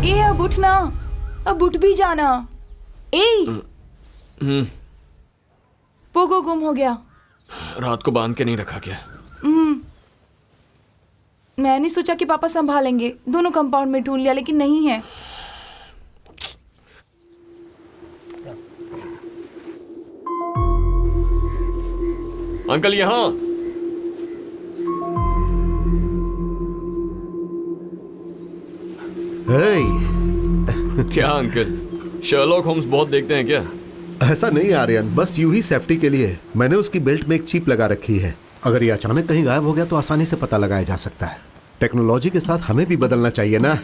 ए अब उठना, अब उठ भी जाना। ए पोगो गुम हो गया। रात को बांध के नहीं रखा क्या? मैंने सोचा कि पापा संभालेंगे, दोनों कंपाउंड में ढूंढ लिया लेकिन नहीं है। अंकल यहाँ। क्या अंकल, शर्लॉक होम्स बहुत देखते हैं क्या? ऐसा नहीं आर्यन, बस यूं ही सेफ्टी के लिए मैंने उसकी बेल्ट में एक चिप लगा रखी है। अगर ये अचानक कहीं गायब हो गया तो आसानी से पता लगाया जा सकता है। टेक्नोलॉजी के साथ हमें भी बदलना चाहिए ना।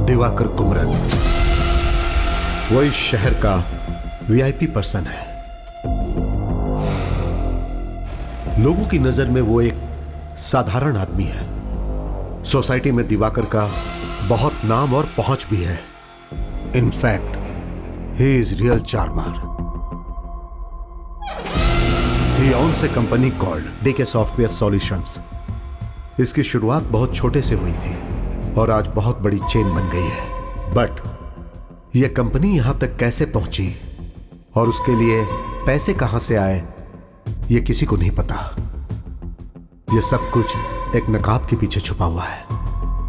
दिवाकर कुमरन, वो इस शहर का वीआईपी पर्सन है। लोगों की नजर में वो एक साधारण आदमी है। सोसाइटी में दिवाकर का बहुत नाम और पहुंच भी है। In fact he is real charmer. He owns a company called DK software solutions. इसकी शुरुआत बहुत छोटे से हुई थी और आज बहुत बड़ी चेन बन गई है। बट यह कंपनी यहां तक कैसे पहुंची और उसके लिए पैसे कहां से आए, यह किसी को नहीं पता। यह सब कुछ एक नकाब के पीछे छुपा हुआ है।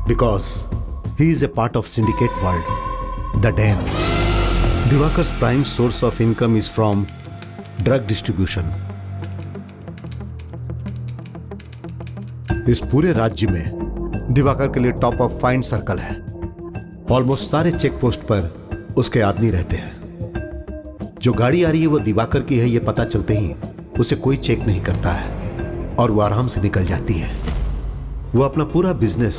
Because he is a part of syndicate world, the don. Diwakar's prime source of income is from drug distribution. इस पूरे राज्य में दिवाकर के लिए टॉप ऑफ फाइंड सर्कल है। ऑलमोस्ट सारे चेक पोस्ट पर उसके आदमी रहते हैं। जो गाड़ी आ रही है वो दिवाकर की है, ये पता चलते ही उसे कोई चेक नहीं करता है और वो आराम से निकल जाती है। वो अपना पूरा बिजनेस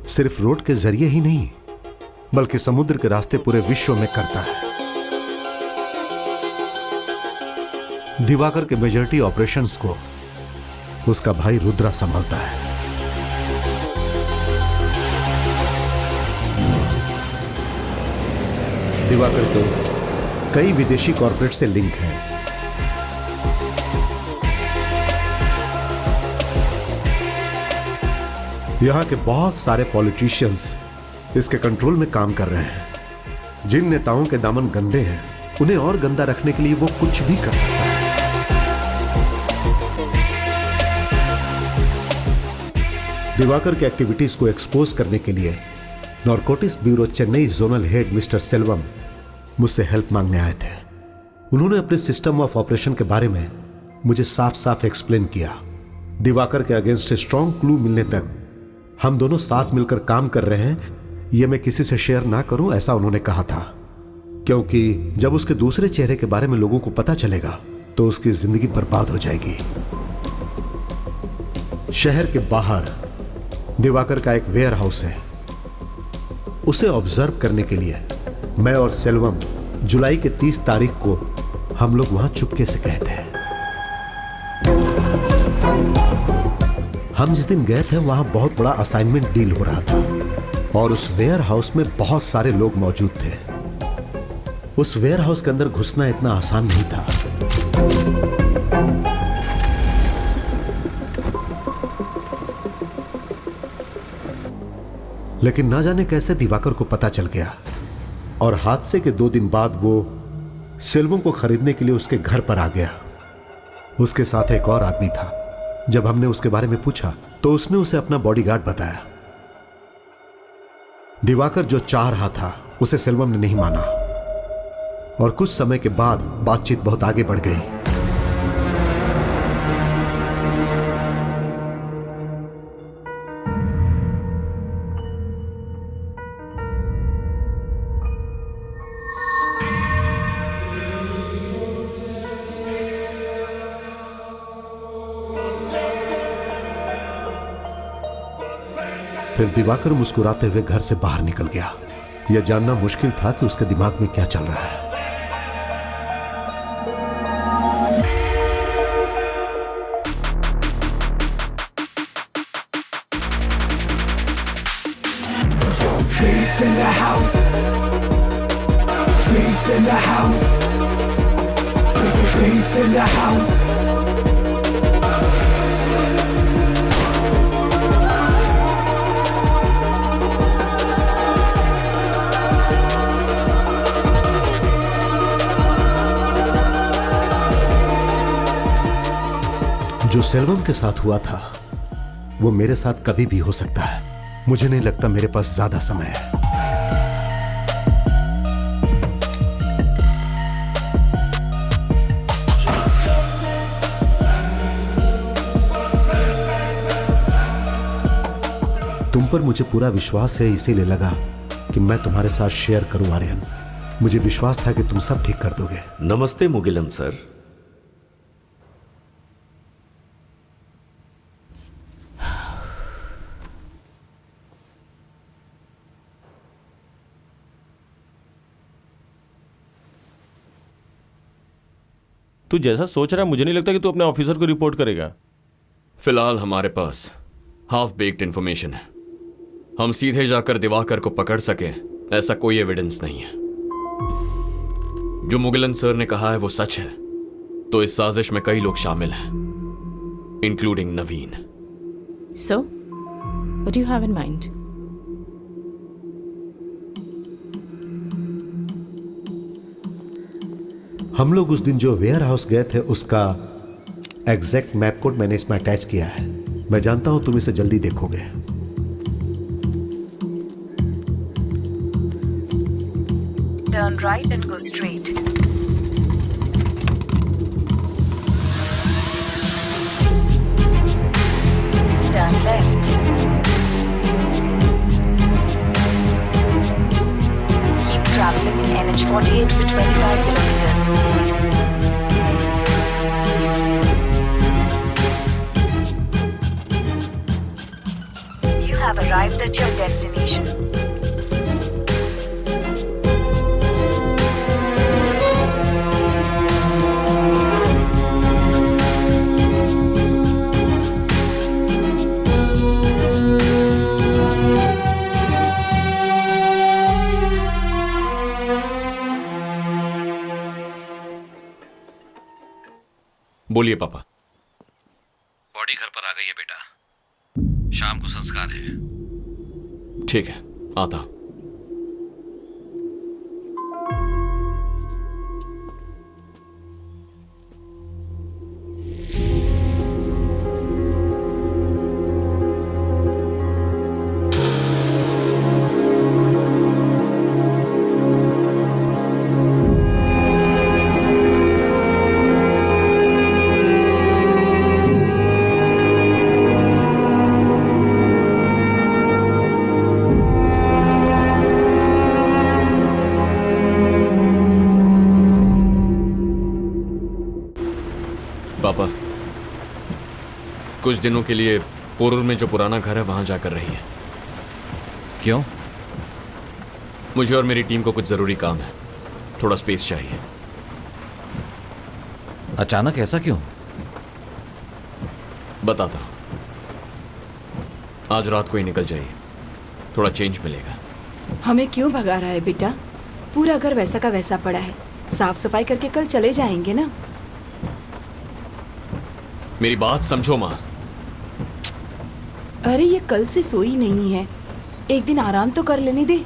सिर्फ रोड के जरिए ही नहीं बल्कि समुद्र के रास्ते पूरे विश्व में करता है। दिवाकर के मेजॉरिटी ऑपरेशंस को उसका भाई रुद्रा संभालता है। दिवाकर को कई विदेशी कॉर्पोरेट से लिंक है। यहां के बहुत सारे पॉलिटिशियंस इसके कंट्रोल में काम कर रहे हैं। जिन नेताओं के दामन गंदे हैं उन्हें और गंदा रखने के लिए वो कुछ भी कर सकता है। दिवाकर के एक्टिविटीज को एक्सपोज करने के लिए narcotics bureau Chennai zonal head mister Selvam मुझसे हेल्प मांगने आए थे। उन्होंने अपने सिस्टम ऑफ ऑपरेशन के बारे में मुझे साफ साफ एक्सप्लेन किया। दिवाकर के अगेंस्ट स्ट्रॉन्ग क्लू मिलने तक हम दोनों साथ मिलकर काम कर रहे हैं, यह मैं किसी से शेयर ना करूं, ऐसा उन्होंने कहा था। क्योंकि जब उसके दूसरे चेहरे के बारे में लोगों को पता चलेगा तो उसकी जिंदगी बर्बाद हो जाएगी। शहर के बाहर दिवाकर का एक वेयर हाउस है। उसे ऑब्जर्व करने के लिए मैं और सेल्वम जुलाई के 30 तारीख को हम लोग वहां चुपके से गए थे। हम जिस दिन गए थे वहां बहुत बड़ा असाइनमेंट डील हो रहा था और उस वेयर हाउस में बहुत सारे लोग मौजूद थे। उस वेयर हाउस के अंदर घुसना इतना आसान नहीं था। लेकिन ना जाने कैसे दिवाकर को पता चल गया और हादसे के 2 दिन बाद वो सेल्वम को खरीदने के लिए उसके घर पर आ गया। उसके साथ एक और आदमी था। जब हमने उसके बारे में पूछा तो उसने उसे अपना बॉडीगार्ड बताया। दिवाकर जो चाह रहा था उसे सेल्वम ने नहीं माना और कुछ समय के बाद बातचीत बहुत आगे बढ़ गई। फिर दिवाकर मुस्कुराते हुए घर से बाहर निकल गया। यह जानना मुश्किल था कि उसके दिमाग में क्या चल रहा है। Beast in the house. Beast in the house. Beast in the house. जो सेल्वम के साथ हुआ था वो मेरे साथ कभी भी हो सकता है। मुझे नहीं लगता मेरे पास ज्यादा समय है। तुम पर मुझे पूरा विश्वास है, इसीलिए लगा कि मैं तुम्हारे साथ शेयर करूं आर्यन। मुझे विश्वास था कि तुम सब ठीक कर दोगे। नमस्ते मुगिलन सर। तू जैसा सोच रहा है मुझे नहीं लगता कि तू अपने ऑफिसर को रिपोर्ट करेगा। फिलहाल हमारे पास हाफ बेक्ड इंफॉर्मेशन है। हम सीधे जाकर दिवाकर को पकड़ सके ऐसा कोई एविडेंस नहीं है। जो मुगिलन सर ने कहा है वो सच है तो इस साजिश में कई लोग शामिल हैं, including Naveen. So, what do you have in mind? हम लोग उस दिन जो वेयर हाउस गए थे उसका एग्जैक्ट मैप कोड मैंने इसमें अटैच किया है। मैं जानता हूं तुम इसे जल्दी देखोगे। Turn right and go straight. Turn left. Keep traveling in NH 48 for 25 kilometers. You have arrived at your destination. बोलिए पापा। बॉडी घर पर आ गई है बेटा। शाम को संस्कार है। ठीक है, आता। पापा, कुछ दिनों के लिए पोरूर में जो पुराना घर है वहां जाकर रही है। क्यों? मुझे और मेरी टीम को कुछ जरूरी काम है। थोड़ा स्पेस चाहिए। अचानक ऐसा क्यों? बताता हूं। आज रात को ही निकल जाइए, थोड़ा चेंज मिलेगा। हमें क्यों भगा रहा है बेटा? पूरा घर वैसा का वैसा पड़ा है, साफ सफाई करके कल चले जाएंगे ना। मेरी बात समझो माँ। अरे ये कल से सोई नहीं है, एक दिन आराम तो कर लेने दे।